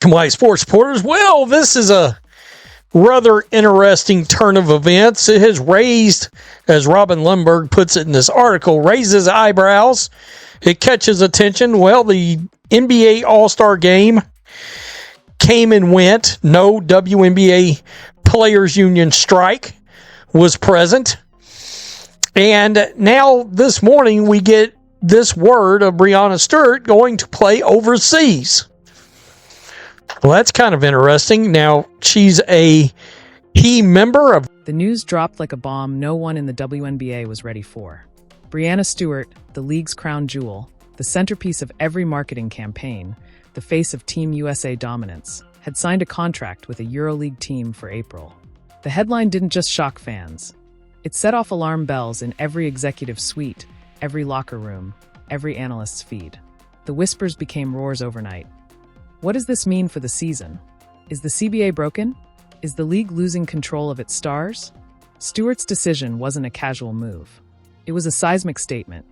My sports supporters, well, this is a rather interesting turn of events. It has raised, as Robin Lundberg puts it in this article, raises eyebrows. It catches attention. Well, the NBA All-Star Game came and went. No WNBA Players Union strike was present. And now this morning we get this word of Breanna Stewart going to play overseas. Well, that's kind of interesting. Now, she's a key member of... The news dropped like a bomb no one in the WNBA was ready for. Breanna Stewart, the league's crown jewel, the centerpiece of every marketing campaign, the face of Team USA dominance, had signed a contract with a EuroLeague team for April. The headline didn't just shock fans. It set off alarm bells in every executive suite, every locker room, every analyst's feed. The whispers became roars overnight. What does this mean for the season? Is the CBA broken? Is the league losing control of its stars? Stewart's decision wasn't a casual move. It was a seismic statement.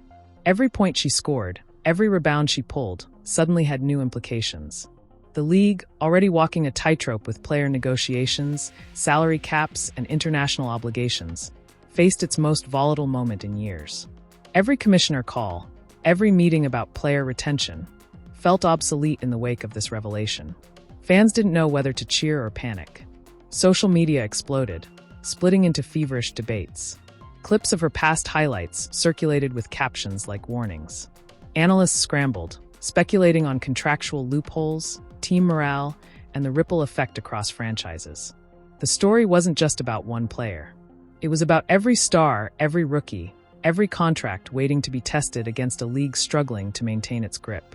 Every point she scored, every rebound she pulled, suddenly had new implications. The league, already walking a tightrope with player negotiations, salary caps, and international obligations, faced its most volatile moment in years. Every commissioner call, every meeting about player retention, felt obsolete in the wake of this revelation. Fans didn't know whether to cheer or panic. Social media exploded, splitting into feverish debates. Clips of her past highlights circulated with captions like warnings. Analysts scrambled, speculating on contractual loopholes, team morale, and the ripple effect across franchises. The story wasn't just about one player. It was about every star, every rookie, every contract waiting to be tested against a league struggling to maintain its grip.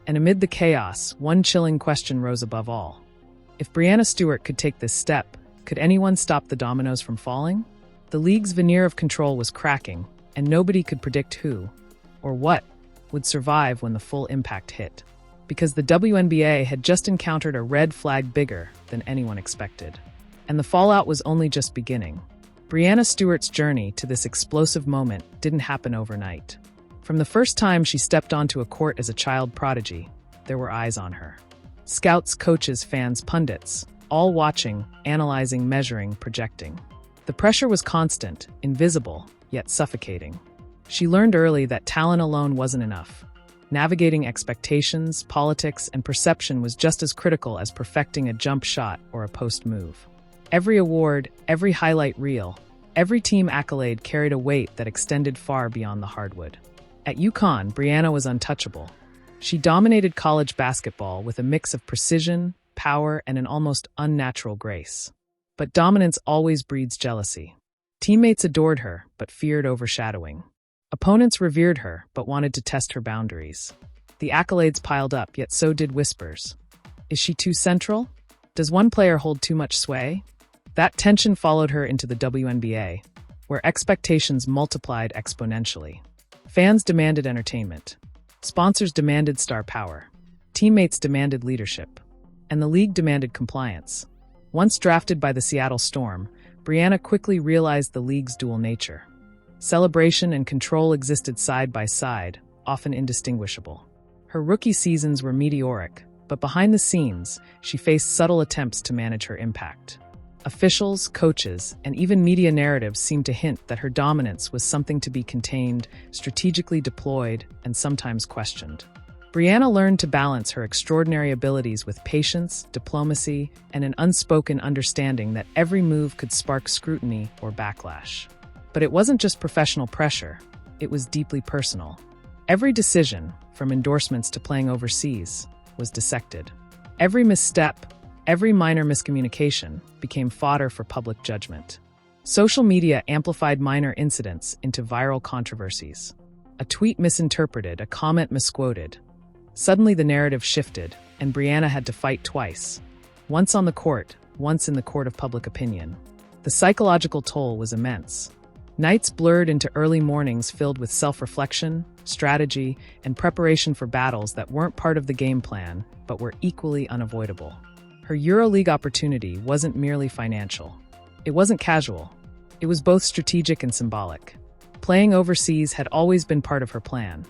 And amid the chaos, one chilling question rose above all. If Breanna Stewart could take this step, could anyone stop the dominoes from falling? The league's veneer of control was cracking, and nobody could predict who, or what, would survive when the full impact hit. Because the WNBA had just encountered a red flag bigger than anyone expected. And the fallout was only just beginning. Breanna Stewart's journey to this explosive moment didn't happen overnight. From the first time she stepped onto a court as a child prodigy, there were eyes on her. Scouts, coaches, fans, pundits, all watching, analyzing, measuring, projecting. The pressure was constant, invisible, yet suffocating. She learned early that talent alone wasn't enough. Navigating expectations, politics, and perception was just as critical as perfecting a jump shot or a post move. Every award, every highlight reel, every team accolade carried a weight that extended far beyond the hardwood. At UConn, Breanna was untouchable. She dominated college basketball with a mix of precision, power, and an almost unnatural grace. But dominance always breeds jealousy. Teammates adored her, but feared overshadowing. Opponents revered her, but wanted to test her boundaries. The accolades piled up, yet so did whispers. Is she too central? Does one player hold too much sway? That tension followed her into the WNBA, where expectations multiplied exponentially. Fans demanded entertainment. Sponsors demanded star power. Teammates demanded leadership. And the league demanded compliance. Once drafted by the Seattle Storm, Breanna quickly realized the league's dual nature. Celebration and control existed side by side, often indistinguishable. Her rookie seasons were meteoric, but behind the scenes, she faced subtle attempts to manage her impact. Officials, coaches, and even media narratives seemed to hint that her dominance was something to be contained, strategically deployed, and sometimes questioned. Breanna learned to balance her extraordinary abilities with patience, diplomacy, and an unspoken understanding that every move could spark scrutiny or backlash. But it wasn't just professional pressure, it was deeply personal. Every decision, from endorsements to playing overseas, was dissected. Every misstep, every minor miscommunication became fodder for public judgment. Social media amplified minor incidents into viral controversies. A tweet misinterpreted, a comment misquoted. Suddenly the narrative shifted, and Breanna had to fight twice. Once on the court, once in the court of public opinion. The psychological toll was immense. Nights blurred into early mornings filled with self-reflection, strategy, and preparation for battles that weren't part of the game plan, but were equally unavoidable. Her EuroLeague opportunity wasn't merely financial. It wasn't casual. It was both strategic and symbolic. Playing overseas had always been part of her plan.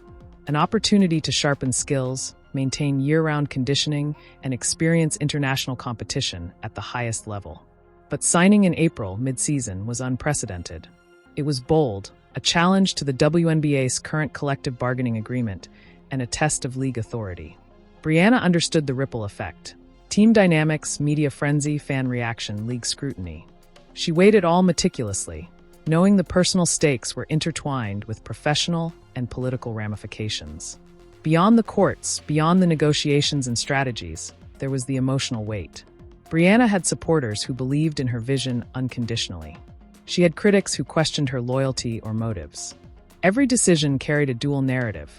An opportunity to sharpen skills, maintain year-round conditioning, and experience international competition at the highest level. But signing in April, mid-season, was unprecedented. It was bold, a challenge to the WNBA's current collective bargaining agreement, and a test of league authority. Breanna understood the ripple effect. Team dynamics, media frenzy, fan reaction, league scrutiny. She weighed it all meticulously, knowing the personal stakes were intertwined with professional and political ramifications. Beyond the courts, beyond the negotiations and strategies, there was the emotional weight. Breanna had supporters who believed in her vision unconditionally. She had critics who questioned her loyalty or motives. Every decision carried a dual narrative: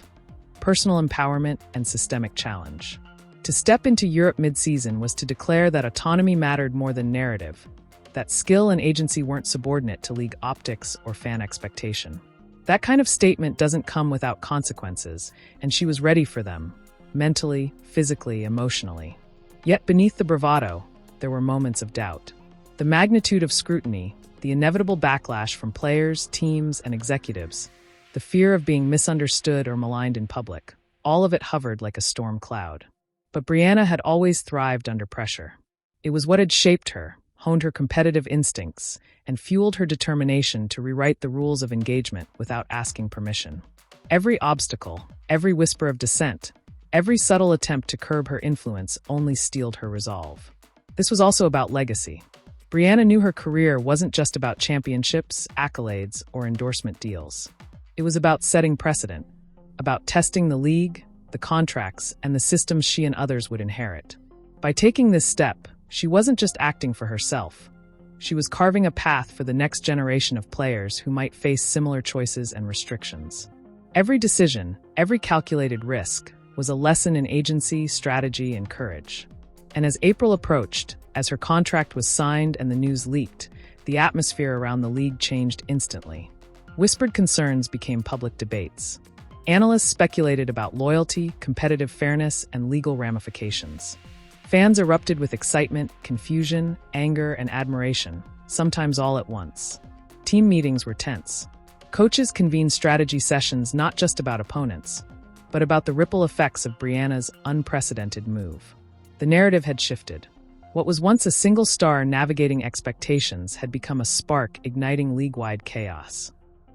personal empowerment and systemic challenge. To step into Europe mid-season was to declare that autonomy mattered more than narrative, that skill and agency weren't subordinate to league optics or fan expectation. That kind of statement doesn't come without consequences, and she was ready for them, mentally, physically, emotionally. Yet beneath the bravado, there were moments of doubt. The magnitude of scrutiny, the inevitable backlash from players, teams, and executives, the fear of being misunderstood or maligned in public, all of it hovered like a storm cloud. But Breanna had always thrived under pressure. It was what had shaped her, honed her competitive instincts, and fueled her determination to rewrite the rules of engagement without asking permission. Every obstacle, every whisper of dissent, every subtle attempt to curb her influence only steeled her resolve. This was also about legacy. Breanna knew her career wasn't just about championships, accolades, or endorsement deals. It was about setting precedent, about testing the league, the contracts, and the systems she and others would inherit. By taking this step, she wasn't just acting for herself. She was carving a path for the next generation of players who might face similar choices and restrictions. Every decision, every calculated risk, was a lesson in agency, strategy, and courage. And as April approached, as her contract was signed and the news leaked, the atmosphere around the league changed instantly. Whispered concerns became public debates. Analysts speculated about loyalty, competitive fairness, and legal ramifications. Fans erupted with excitement, confusion, anger, and admiration, sometimes all at once. Team meetings were tense. Coaches convened strategy sessions not just about opponents, but about the ripple effects of Breanna's unprecedented move. The narrative had shifted. What was once a single star navigating expectations had become a spark igniting league-wide chaos.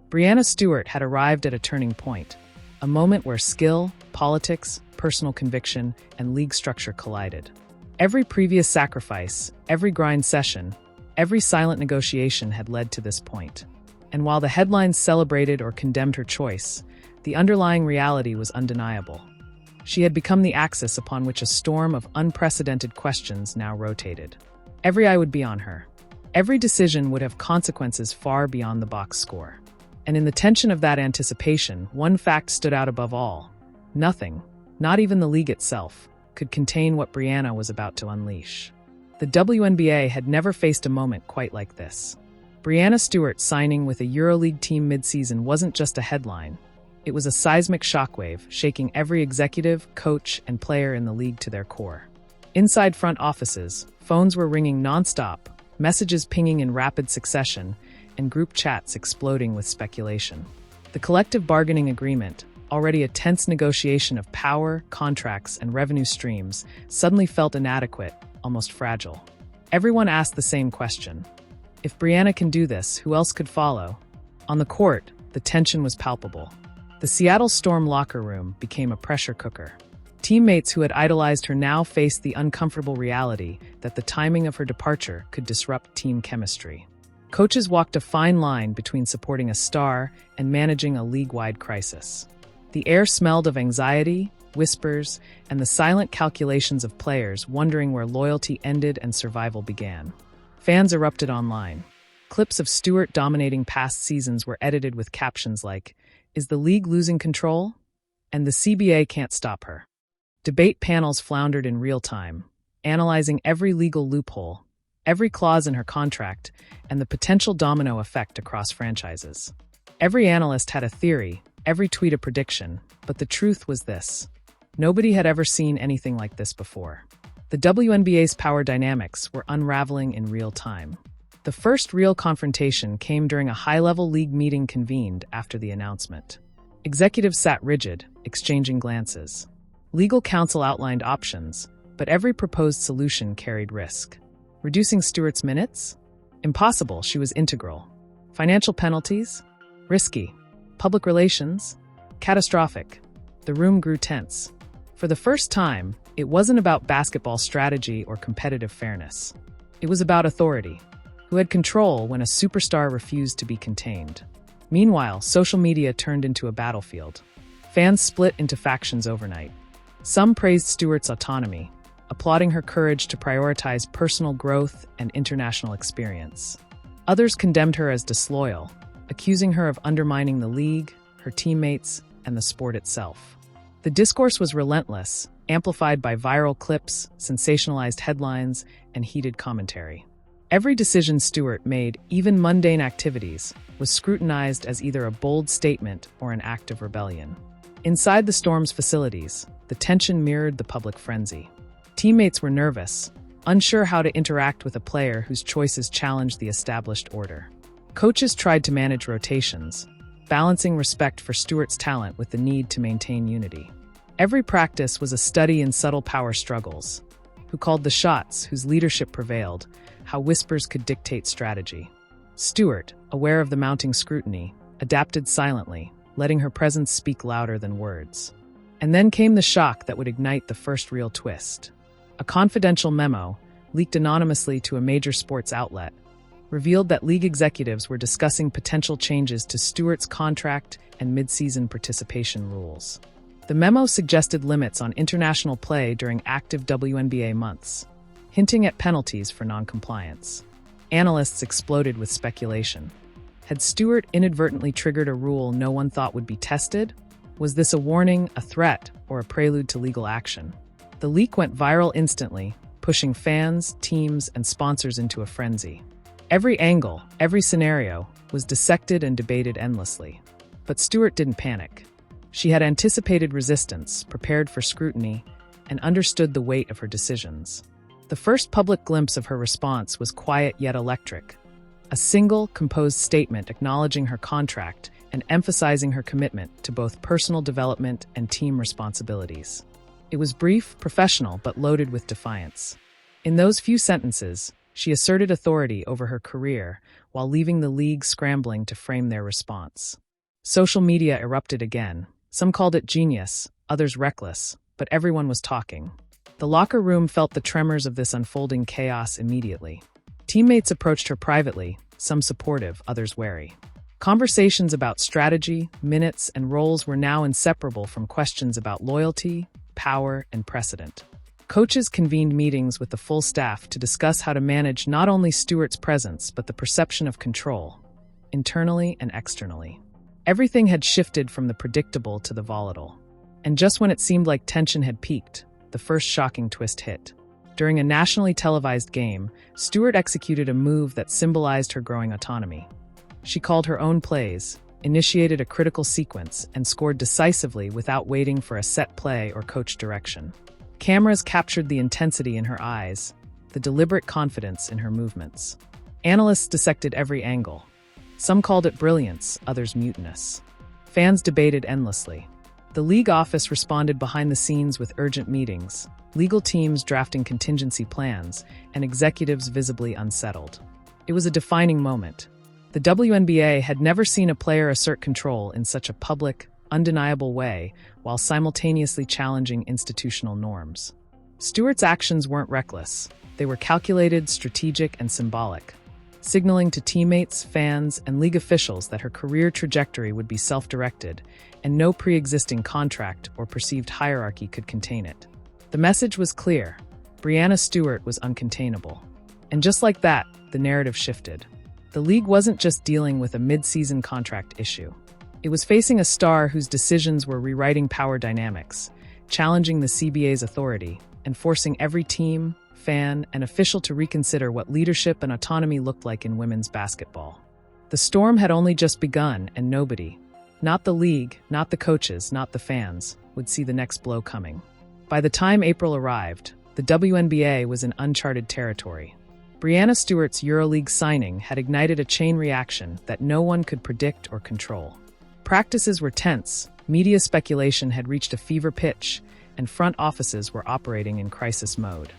Breanna Stewart had arrived at a turning point, a moment where skill, politics, personal conviction, and league structure collided. Every previous sacrifice, every grind session, every silent negotiation had led to this point. And while the headlines celebrated or condemned her choice, the underlying reality was undeniable. She had become the axis upon which a storm of unprecedented questions now rotated. Every eye would be on her. Every decision would have consequences far beyond the box score. And in the tension of that anticipation, one fact stood out above all. Nothing, not even the league itself, could contain what Breanna was about to unleash. The WNBA had never faced a moment quite like this. Breanna Stewart signing with a EuroLeague team mid-season wasn't just a headline. It was a seismic shockwave, shaking every executive, coach, and player in the league to their core. Inside front offices, phones were ringing nonstop, messages pinging in rapid succession, and group chats exploding with speculation. The collective bargaining agreement, already a tense negotiation of power, contracts, and revenue streams, suddenly felt inadequate, almost fragile. Everyone asked the same question. If Breanna can do this, who else could follow? On the court, the tension was palpable. The Seattle Storm locker room became a pressure cooker. Teammates who had idolized her now faced the uncomfortable reality that the timing of her departure could disrupt team chemistry. Coaches walked a fine line between supporting a star and managing a league-wide crisis. The air smelled of anxiety, whispers, and the silent calculations of players wondering where loyalty ended and survival began. Fans erupted online. Clips of Stewart dominating past seasons were edited with captions like, "Is the league losing control?" and "The CBA can't stop her." Debate panels floundered in real time, analyzing every legal loophole, every clause in her contract, and the potential domino effect across franchises. Every analyst had a theory, every tweet a prediction, but the truth was this. Nobody had ever seen anything like this before. The WNBA's power dynamics were unraveling in real time. The first real confrontation came during a high-level league meeting convened after the announcement. Executives sat rigid, exchanging glances. Legal counsel outlined options, but every proposed solution carried risk. Reducing Stewart's minutes? Impossible, she was integral. Financial penalties? Risky. Public relations? Catastrophic. The room grew tense. For the first time, it wasn't about basketball strategy or competitive fairness. It was about authority. Who had control when a superstar refused to be contained? Meanwhile, social media turned into a battlefield. Fans split into factions overnight. Some praised Stewart's autonomy, applauding her courage to prioritize personal growth and international experience. Others condemned her as disloyal, accusing her of undermining the league, her teammates, and the sport itself. The discourse was relentless, amplified by viral clips, sensationalized headlines, and heated commentary. Every decision Stewart made, even mundane activities, was scrutinized as either a bold statement or an act of rebellion. Inside the Storm's facilities, the tension mirrored the public frenzy. Teammates were nervous, unsure how to interact with a player whose choices challenged the established order. Coaches tried to manage rotations, balancing respect for Stewart's talent with the need to maintain unity. Every practice was a study in subtle power struggles. Who called the shots, whose leadership prevailed, how whispers could dictate strategy. Stewart, aware of the mounting scrutiny, adapted silently, letting her presence speak louder than words. And then came the shock that would ignite the first real twist. A confidential memo, leaked anonymously to a major sports outlet, revealed that league executives were discussing potential changes to Stewart's contract and mid-season participation rules. The memo suggested limits on international play during active WNBA months, hinting at penalties for noncompliance. Analysts exploded with speculation. Had Stewart inadvertently triggered a rule no one thought would be tested? Was this a warning, a threat, or a prelude to legal action? The leak went viral instantly, pushing fans, teams, and sponsors into a frenzy. Every angle, every scenario, was dissected and debated endlessly. But Stewart didn't panic. She had anticipated resistance, prepared for scrutiny, and understood the weight of her decisions. The first public glimpse of her response was quiet yet electric. A single, composed statement acknowledging her contract and emphasizing her commitment to both personal development and team responsibilities. It was brief, professional, but loaded with defiance. In those few sentences, she asserted authority over her career while leaving the league scrambling to frame their response. Social media erupted again. Some called it genius, others reckless, but everyone was talking. The locker room felt the tremors of this unfolding chaos immediately. Teammates approached her privately, some supportive, others wary. Conversations about strategy, minutes, and roles were now inseparable from questions about loyalty, power, and precedent. Coaches convened meetings with the full staff to discuss how to manage not only Stewart's presence but the perception of control, internally and externally. Everything had shifted from the predictable to the volatile. And just when it seemed like tension had peaked, the first shocking twist hit. During a nationally televised game, Stewart executed a move that symbolized her growing autonomy. She called her own plays, initiated a critical sequence, and scored decisively without waiting for a set play or coach direction. Cameras captured the intensity in her eyes, the deliberate confidence in her movements. Analysts dissected every angle. Some called it brilliance, others mutinous. Fans debated endlessly. The league office responded behind the scenes with urgent meetings, legal teams drafting contingency plans, and executives visibly unsettled. It was a defining moment. The WNBA had never seen a player assert control in such a public, undeniable way while simultaneously challenging institutional norms. Stewart's actions weren't reckless. They were calculated, strategic, and symbolic, signaling to teammates, fans, and league officials that her career trajectory would be self-directed, and no pre-existing contract or perceived hierarchy could contain it. The message was clear. Breanna Stewart was uncontainable. And just like that, the narrative shifted. The league wasn't just dealing with a mid-season contract issue. It was facing a star whose decisions were rewriting power dynamics, challenging the CBA's authority, and forcing every team, fan, and official to reconsider what leadership and autonomy looked like in women's basketball. The storm had only just begun, and nobody, not the league, not the coaches, not the fans, would see the next blow coming. By the time April arrived, the WNBA was in uncharted territory. Breanna Stewart's EuroLeague signing had ignited a chain reaction that no one could predict or control. Practices were tense, media speculation had reached a fever pitch, and front offices were operating in crisis mode.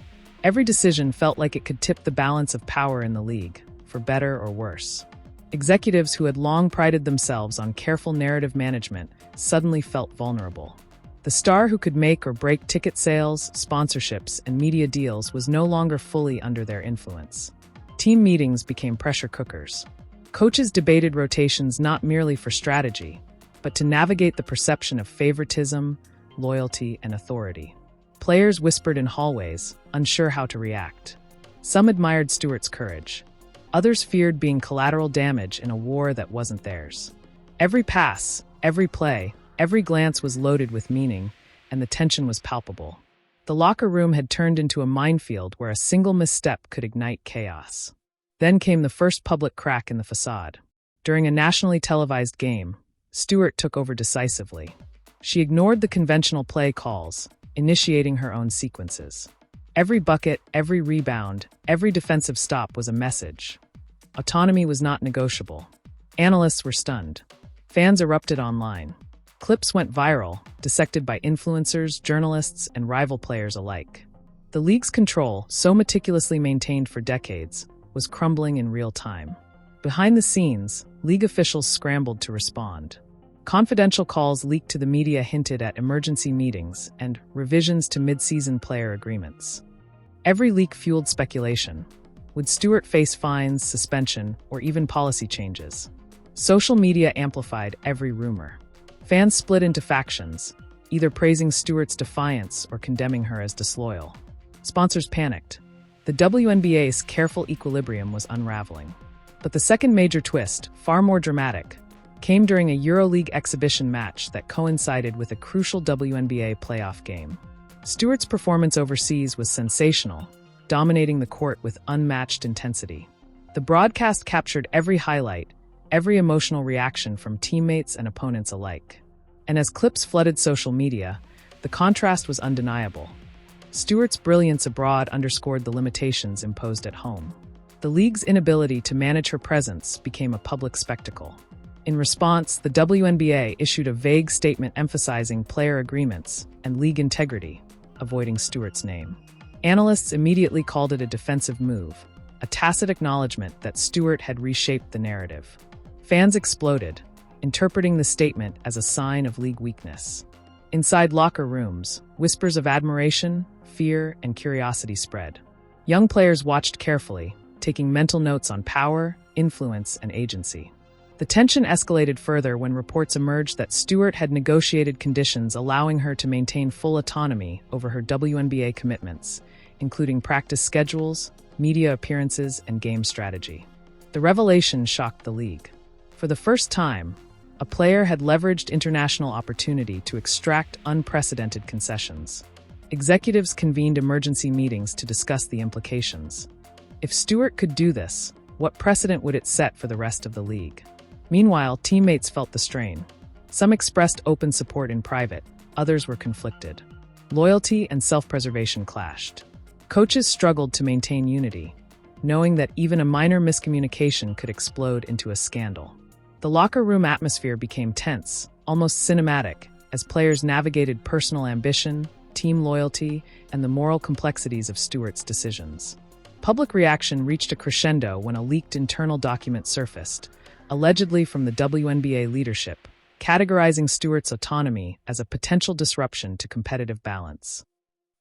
Every decision felt like it could tip the balance of power in the league, for better or worse. Executives who had long prided themselves on careful narrative management suddenly felt vulnerable. The star who could make or break ticket sales, sponsorships, and media deals was no longer fully under their influence. Team meetings became pressure cookers. Coaches debated rotations not merely for strategy, but to navigate the perception of favoritism, loyalty, and authority. Players whispered in hallways, unsure how to react. Some admired Stewart's courage. Others feared being collateral damage in a war that wasn't theirs. Every pass, every play, every glance was loaded with meaning, and the tension was palpable. The locker room had turned into a minefield where a single misstep could ignite chaos. Then came the first public crack in the facade. During a nationally televised game, Stewart took over decisively. She ignored the conventional play calls, initiating her own sequences. Every bucket, every rebound, every defensive stop was a message. Autonomy was not negotiable. Analysts were stunned. Fans erupted online. Clips went viral, dissected by influencers, journalists, and rival players alike. The league's control, so meticulously maintained for decades, was crumbling in real time. Behind the scenes, league officials scrambled to respond. Confidential calls leaked to the media hinted at emergency meetings and revisions to mid-season player agreements. Every leak fueled speculation. Would Stewart face fines, suspension, or even policy changes? Social media amplified every rumor. Fans split into factions, either praising Stewart's defiance or condemning her as disloyal. Sponsors panicked. The WNBA's careful equilibrium was unraveling. But the second major twist, far more dramatic, came during a EuroLeague exhibition match that coincided with a crucial WNBA playoff game. Stewart's performance overseas was sensational, dominating the court with unmatched intensity. The broadcast captured every highlight, every emotional reaction from teammates and opponents alike. And as clips flooded social media, the contrast was undeniable. Stewart's brilliance abroad underscored the limitations imposed at home. The league's inability to manage her presence became a public spectacle. In response, the WNBA issued a vague statement emphasizing player agreements and league integrity, avoiding Stewart's name. Analysts immediately called it a defensive move, a tacit acknowledgement that Stewart had reshaped the narrative. Fans exploded, interpreting the statement as a sign of league weakness. Inside locker rooms, whispers of admiration, fear, and curiosity spread. Young players watched carefully, taking mental notes on power, influence, and agency. The tension escalated further when reports emerged that Stewart had negotiated conditions allowing her to maintain full autonomy over her WNBA commitments, including practice schedules, media appearances, and game strategy. The revelation shocked the league. For the first time, a player had leveraged international opportunity to extract unprecedented concessions. Executives convened emergency meetings to discuss the implications. If Stewart could do this, what precedent would it set for the rest of the league? Meanwhile, teammates felt the strain. Some expressed open support in private, others were conflicted. Loyalty and self-preservation clashed. Coaches struggled to maintain unity, knowing that even a minor miscommunication could explode into a scandal. The locker room atmosphere became tense, almost cinematic, as players navigated personal ambition, team loyalty, and the moral complexities of Stewart's decisions. Public reaction reached a crescendo when a leaked internal document surfaced, allegedly from the WNBA leadership, categorizing Stewart's autonomy as a potential disruption to competitive balance.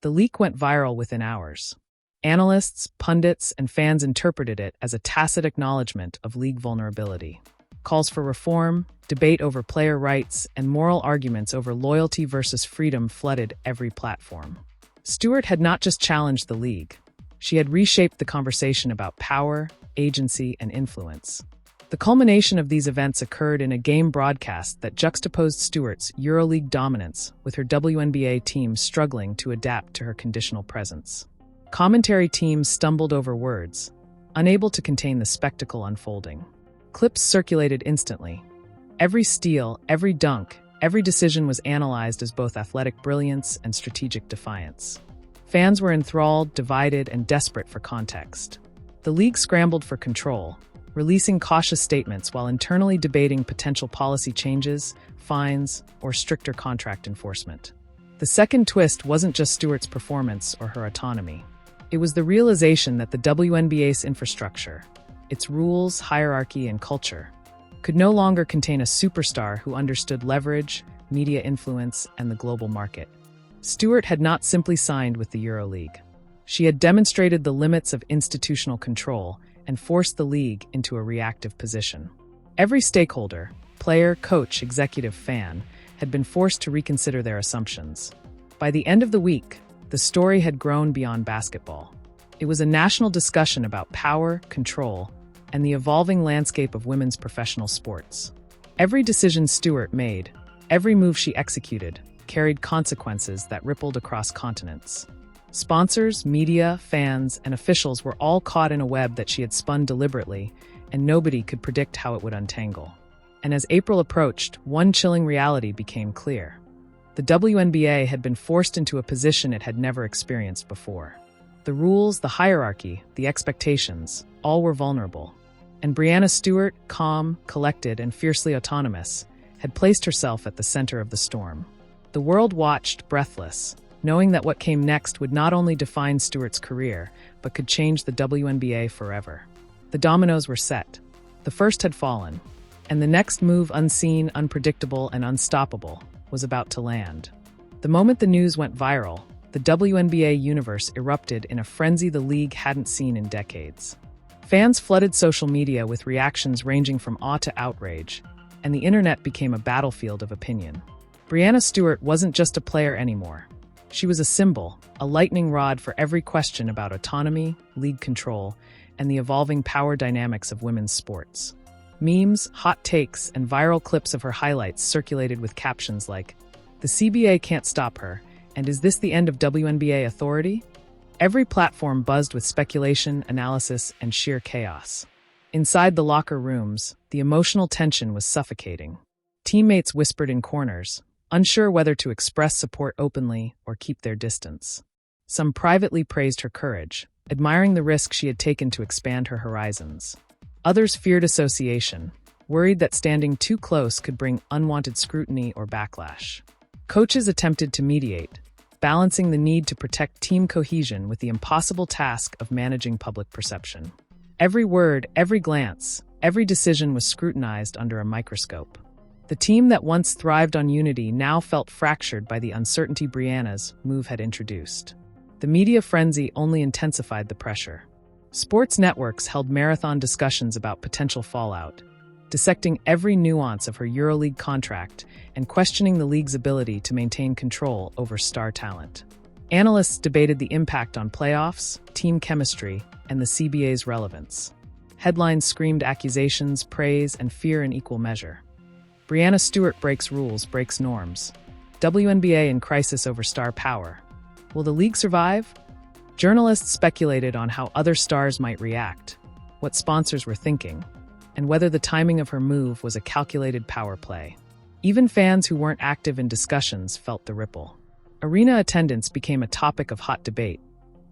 The leak went viral within hours. Analysts, pundits, and fans interpreted it as a tacit acknowledgement of league vulnerability. Calls for reform, debate over player rights, and moral arguments over loyalty versus freedom flooded every platform. Stewart had not just challenged the league. She had reshaped the conversation about power, agency, and influence. The culmination of these events occurred in a game broadcast that juxtaposed Stewart's EuroLeague dominance with her WNBA team struggling to adapt to her conditional presence. Commentary teams stumbled over words, unable to contain the spectacle unfolding. Clips circulated instantly. Every steal, every dunk, every decision was analyzed as both athletic brilliance and strategic defiance. Fans were enthralled, divided, and desperate for context. The league scrambled for control, releasing cautious statements while internally debating potential policy changes, fines, or stricter contract enforcement. The second twist wasn't just Stewart's performance or her autonomy. It was the realization that the WNBA's infrastructure, its rules, hierarchy, and culture, could no longer contain a superstar who understood leverage, media influence, and the global market. Stewart had not simply signed with the EuroLeague. She had demonstrated the limits of institutional control and forced the league into a reactive position. Every stakeholder, player, coach, executive, fan, had been forced to reconsider their assumptions. By the end of the week, the story had grown beyond basketball. It was a national discussion about power, control, and the evolving landscape of women's professional sports. Every decision Stewart made, every move she executed, carried consequences that rippled across continents. Sponsors, media, fans, and officials were all caught in a web that she had spun deliberately, and nobody could predict how it would untangle. And as April approached, one chilling reality became clear. The WNBA had been forced into a position it had never experienced before. The rules, the hierarchy, the expectations, all were vulnerable. And Breanna Stewart, calm, collected, and fiercely autonomous, had placed herself at the center of the storm. The world watched, breathless, knowing that what came next would not only define Stewart's career, but could change the WNBA forever. The dominoes were set. The first had fallen, and the next move, unseen, unpredictable, and unstoppable, was about to land. The moment the news went viral, the WNBA universe erupted in a frenzy the league hadn't seen in decades. Fans flooded social media with reactions ranging from awe to outrage, and the internet became a battlefield of opinion. Breanna Stewart wasn't just a player anymore. She was a symbol, a lightning rod for every question about autonomy, league control, and the evolving power dynamics of women's sports. Memes, hot takes, and viral clips of her highlights circulated with captions like, "The CBA can't stop her," and "Is this the end of WNBA authority?" Every platform buzzed with speculation, analysis, and sheer chaos. Inside the locker rooms, the emotional tension was suffocating. Teammates whispered in corners, unsure whether to express support openly or keep their distance. Some privately praised her courage, admiring the risk she had taken to expand her horizons. Others feared association, worried that standing too close could bring unwanted scrutiny or backlash. Coaches attempted to mediate, balancing the need to protect team cohesion with the impossible task of managing public perception. Every word, every glance, every decision was scrutinized under a microscope. The team that once thrived on unity now felt fractured by the uncertainty Breanna's move had introduced. The media frenzy only intensified the pressure. Sports networks held marathon discussions about potential fallout, dissecting every nuance of her EuroLeague contract and questioning the league's ability to maintain control over star talent. Analysts debated the impact on playoffs, team chemistry, and the CBA's relevance. Headlines screamed accusations, praise, and fear in equal measure. Breanna Stewart breaks rules, breaks norms. WNBA in crisis over star power. Will the league survive? Journalists speculated on how other stars might react, what sponsors were thinking, and whether the timing of her move was a calculated power play. Even fans who weren't active in discussions felt the ripple. Arena attendance became a topic of hot debate.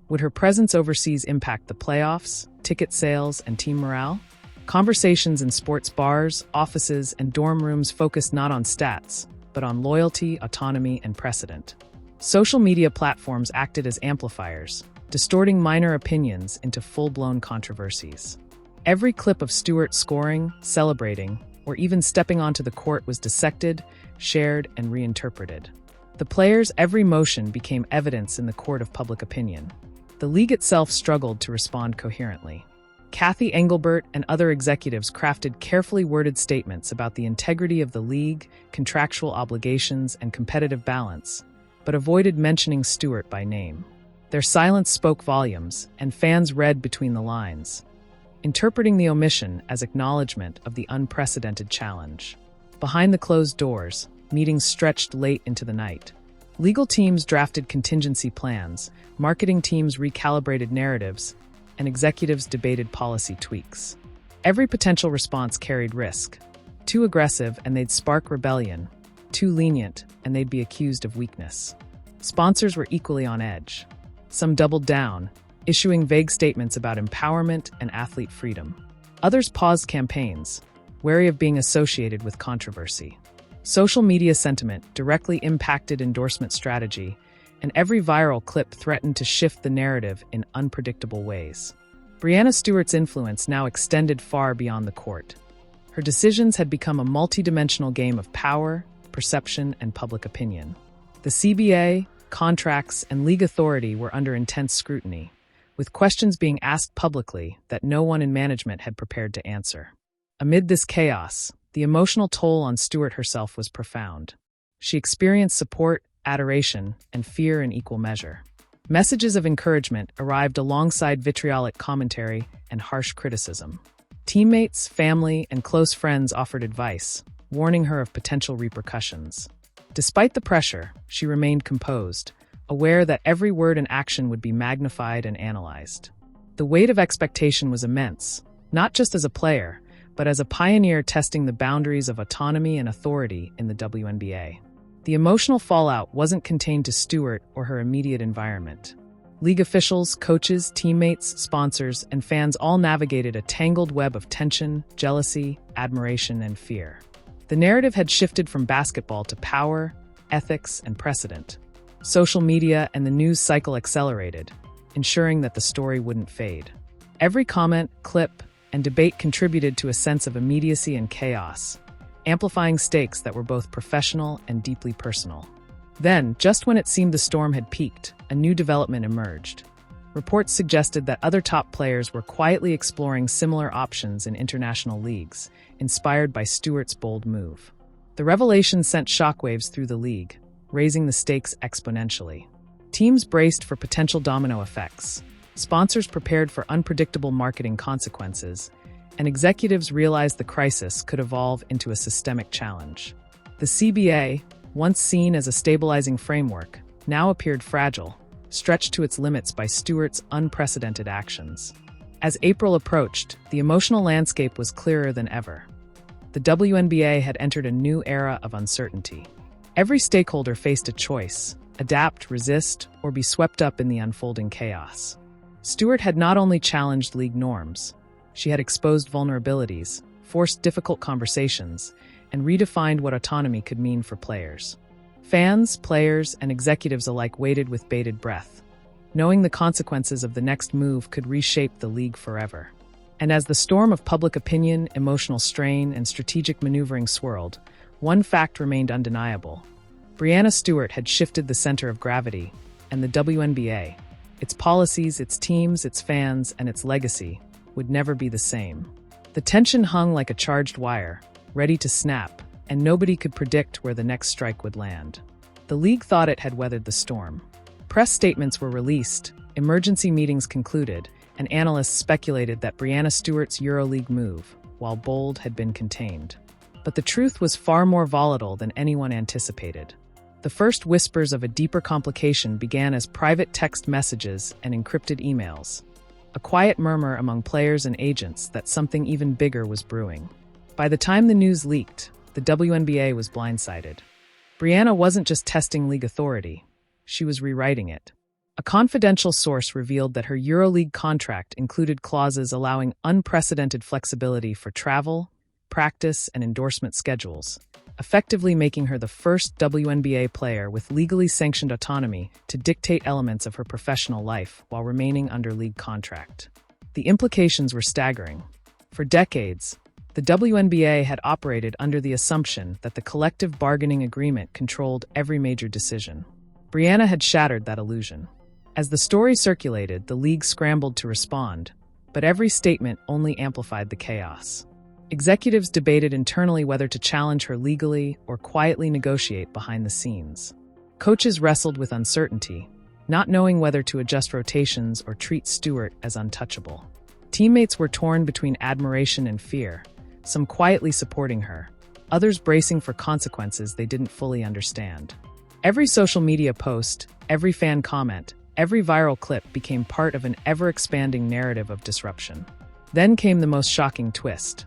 Would her presence overseas impact the playoffs, ticket sales, and team morale? Conversations in sports bars, offices, and dorm rooms focused not on stats, but on loyalty, autonomy, and precedent. Social media platforms acted as amplifiers, distorting minor opinions into full-blown controversies. Every clip of Stewart scoring, celebrating, or even stepping onto the court was dissected, shared, and reinterpreted. The players' every motion became evidence in the court of public opinion. The league itself struggled to respond coherently. Kathy Engelbert and other executives crafted carefully worded statements about the integrity of the league, contractual obligations, and competitive balance, but avoided mentioning Stewart by name. Their silence spoke volumes, and fans read between the lines, interpreting the omission as acknowledgement of the unprecedented challenge. Behind the closed doors, meetings stretched late into the night. Legal teams drafted contingency plans, marketing teams recalibrated narratives, and executives debated policy tweaks. Every potential response carried risk. Too aggressive, and they'd spark rebellion. Too lenient, and they'd be accused of weakness. Sponsors were equally on edge. Some doubled down, issuing vague statements about empowerment and athlete freedom. Others paused campaigns, wary of being associated with controversy. Social media sentiment directly impacted endorsement strategy, and every viral clip threatened to shift the narrative in unpredictable ways. Breanna Stewart's influence now extended far beyond the court. Her decisions had become a multidimensional game of power, perception, and public opinion. The CBA, contracts, and league authority were under intense scrutiny, with questions being asked publicly that no one in management had prepared to answer. Amid this chaos, the emotional toll on Stewart herself was profound. She experienced support, adoration, and fear in equal measure. Messages of encouragement arrived alongside vitriolic commentary and harsh criticism. Teammates, family, and close friends offered advice, warning her of potential repercussions. Despite the pressure, she remained composed, aware that every word and action would be magnified and analyzed. The weight of expectation was immense, not just as a player, but as a pioneer testing the boundaries of autonomy and authority in the WNBA. The emotional fallout wasn't contained to Stewart or her immediate environment. League officials, coaches, teammates, sponsors, and fans all navigated a tangled web of tension, jealousy, admiration, and fear. The narrative had shifted from basketball to power, ethics, and precedent. Social media and the news cycle accelerated, ensuring that the story wouldn't fade. Every comment, clip, and debate contributed to a sense of immediacy and chaos, amplifying stakes that were both professional and deeply personal. Then, just when it seemed the storm had peaked, a new development emerged. Reports suggested that other top players were quietly exploring similar options in international leagues, inspired by Stewart's bold move. The revelation sent shockwaves through the league, raising the stakes exponentially. Teams braced for potential domino effects. Sponsors prepared for unpredictable marketing consequences, and executives realized the crisis could evolve into a systemic challenge. The CBA, once seen as a stabilizing framework, now appeared fragile, stretched to its limits by Stewart's unprecedented actions. As April approached, the emotional landscape was clearer than ever. The WNBA had entered a new era of uncertainty. Every stakeholder faced a choice: adapt, resist, or be swept up in the unfolding chaos. Stewart had not only challenged league norms, she had exposed vulnerabilities, forced difficult conversations, and redefined what autonomy could mean for players. Fans, players, and executives alike waited with bated breath, knowing the consequences of the next move could reshape the league forever. And as the storm of public opinion, emotional strain, and strategic maneuvering swirled, one fact remained undeniable. Breanna Stewart had shifted the center of gravity, and the WNBA, its policies, its teams, its fans, and its legacy, would never be the same. The tension hung like a charged wire, ready to snap, and nobody could predict where the next strike would land. The league thought it had weathered the storm. Press statements were released, emergency meetings concluded, and analysts speculated that Breanna Stewart's EuroLeague move, while bold, had been contained. But the truth was far more volatile than anyone anticipated. The first whispers of a deeper complication began as private text messages and encrypted emails, a quiet murmur among players and agents that something even bigger was brewing. By the time the news leaked, the WNBA was blindsided. Breanna wasn't just testing league authority, she was rewriting it. A confidential source revealed that her EuroLeague contract included clauses allowing unprecedented flexibility for travel, practice, and endorsement schedules, effectively making her the first WNBA player with legally sanctioned autonomy to dictate elements of her professional life while remaining under league contract. The implications were staggering. For decades, the WNBA had operated under the assumption that the collective bargaining agreement controlled every major decision. Breanna had shattered that illusion. As the story circulated, the league scrambled to respond, but every statement only amplified the chaos. Executives debated internally whether to challenge her legally or quietly negotiate behind the scenes. Coaches wrestled with uncertainty, not knowing whether to adjust rotations or treat Stewart as untouchable. Teammates were torn between admiration and fear, some quietly supporting her, others bracing for consequences they didn't fully understand. Every social media post, every fan comment, every viral clip became part of an ever-expanding narrative of disruption. Then came the most shocking twist.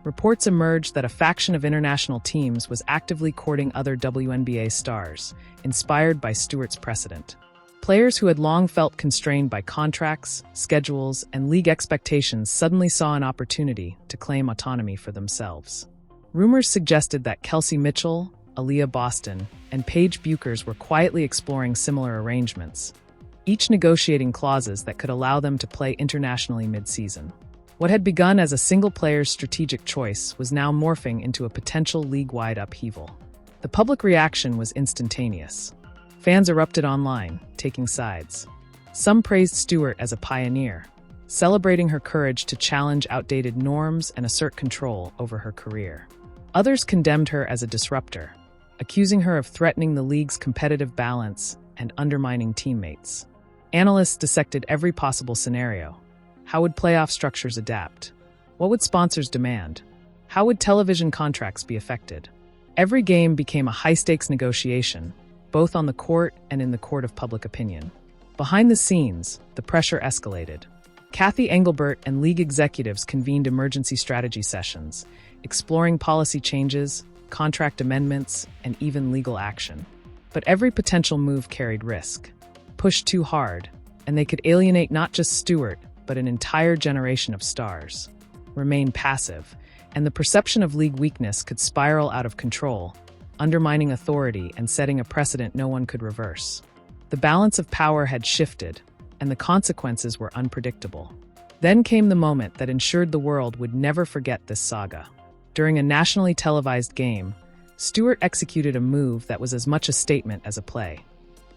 Reports emerged that a faction of international teams was actively courting other WNBA stars, inspired by Stewart's precedent. Players who had long felt constrained by contracts, schedules, and league expectations suddenly saw an opportunity to claim autonomy for themselves. Rumors suggested that Kelsey Mitchell, Aaliyah Boston, and Paige Buchers were quietly exploring similar arrangements, each negotiating clauses that could allow them to play internationally mid-season. What had begun as a single player's strategic choice was now morphing into a potential league-wide upheaval. The public reaction was instantaneous. Fans erupted online, taking sides. Some praised Stewart as a pioneer, celebrating her courage to challenge outdated norms and assert control over her career. Others condemned her as a disruptor, accusing her of threatening the league's competitive balance and undermining teammates. Analysts dissected every possible scenario. How would playoff structures adapt? What would sponsors demand? How would television contracts be affected? Every game became a high-stakes negotiation, both on the court and in the court of public opinion. Behind the scenes, the pressure escalated. Kathy Engelbert and league executives convened emergency strategy sessions, exploring policy changes, contract amendments, and even legal action. But every potential move carried risk. Pushed too hard, and they could alienate not just Stewart, but an entire generation of stars. Remain passive, and the perception of league weakness could spiral out of control, undermining authority and setting a precedent no one could reverse. The balance of power had shifted, and the consequences were unpredictable. Then came the moment that ensured the world would never forget this saga. During a nationally televised game, Stewart executed a move that was as much a statement as a play.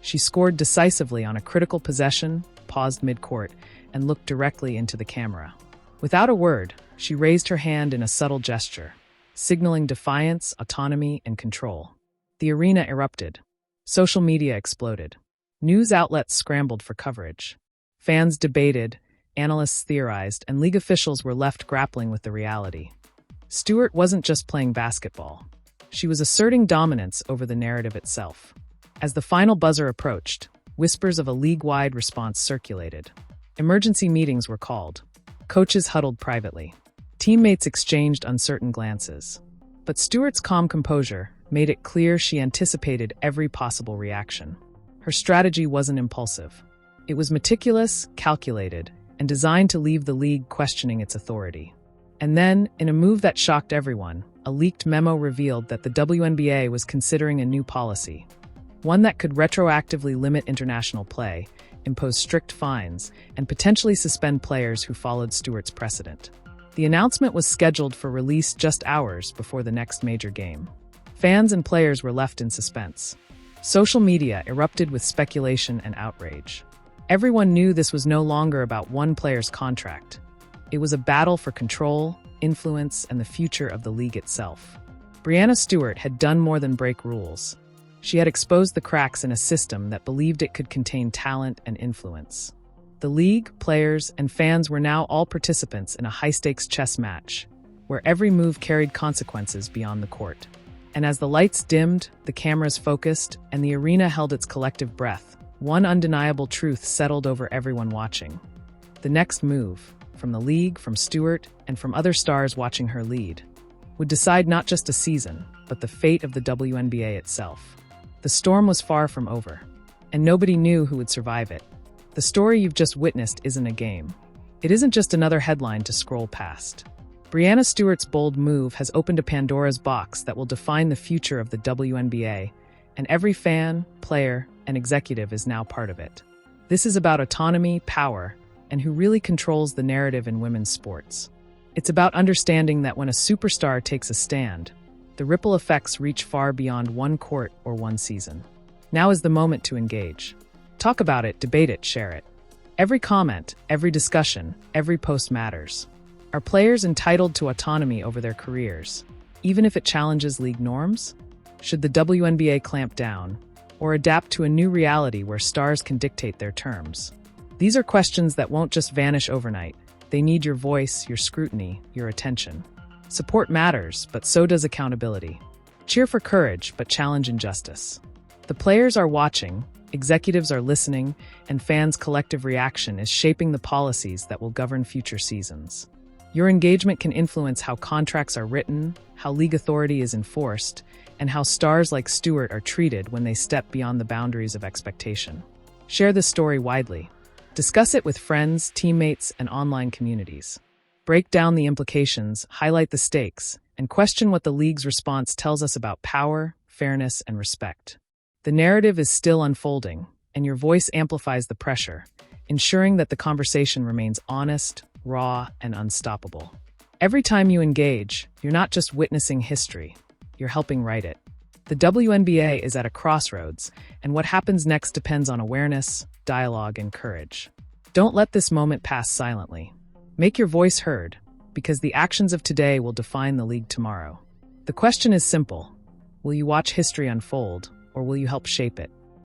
She scored decisively on a critical possession, paused mid-court, and looked directly into the camera. Without a word, she raised her hand in a subtle gesture, signaling defiance, autonomy, and control. The arena erupted. Social media exploded. News outlets scrambled for coverage. Fans debated, analysts theorized, and league officials were left grappling with the reality. Stewart wasn't just playing basketball. She was asserting dominance over the narrative itself. As the final buzzer approached, whispers of a league-wide response circulated. Emergency meetings were called. Coaches huddled privately. Teammates exchanged uncertain glances. But Stewart's calm composure made it clear she anticipated every possible reaction. Her strategy wasn't impulsive. It was meticulous, calculated, and designed to leave the league questioning its authority. And then, in a move that shocked everyone, a leaked memo revealed that the WNBA was considering a new policy. One that could retroactively limit international play, impose strict fines, and potentially suspend players who followed Stewart's precedent. The announcement was scheduled for release just hours before the next major game. Fans and players were left in suspense. Social media erupted with speculation and outrage. Everyone knew this was no longer about one player's contract. It was a battle for control, influence, and the future of the league itself. Breanna Stewart had done more than break rules. She had exposed the cracks in a system that believed it could contain talent and influence. The league, players, and fans were now all participants in a high-stakes chess match, where every move carried consequences beyond the court. And as the lights dimmed, the cameras focused, and the arena held its collective breath, one undeniable truth settled over everyone watching. The next move, from the league, from Stewart, and from other stars watching her lead, would decide not just a season, but the fate of the WNBA itself. The storm was far from over, and nobody knew who would survive it. The story you've just witnessed isn't a game. It isn't just another headline to scroll past. Breanna Stewart's bold move has opened a Pandora's box that will define the future of the WNBA, and every fan, player, and executive is now part of it. This is about autonomy, power, and who really controls the narrative in women's sports. It's about understanding that when a superstar takes a stand, the ripple effects reach far beyond one court or one season. Now is the moment to engage. Talk about it, debate it, share it. Every comment, every discussion, every post matters. Are players entitled to autonomy over their careers, even if it challenges league norms? Should the WNBA clamp down, or adapt to a new reality where stars can dictate their terms? These are questions that won't just vanish overnight. They need your voice, your scrutiny, your attention. Support matters, but so does accountability. Cheer for courage, but challenge injustice. The players are watching, executives are listening, and fans' collective reaction is shaping the policies that will govern future seasons. Your engagement can influence how contracts are written, how league authority is enforced, and how stars like Stewart are treated when they step beyond the boundaries of expectation. Share this story widely. Discuss it with friends, teammates, and online communities. Break down the implications, highlight the stakes, and question what the league's response tells us about power, fairness, and respect. The narrative is still unfolding, and your voice amplifies the pressure, ensuring that the conversation remains honest, raw, and unstoppable. Every time you engage, you're not just witnessing history, you're helping write it. The WNBA is at a crossroads, and what happens next depends on awareness, dialogue, and courage. Don't let this moment pass silently. Make your voice heard, because the actions of today will define the league tomorrow. The question is simple. Will you watch history unfold, or will you help shape it?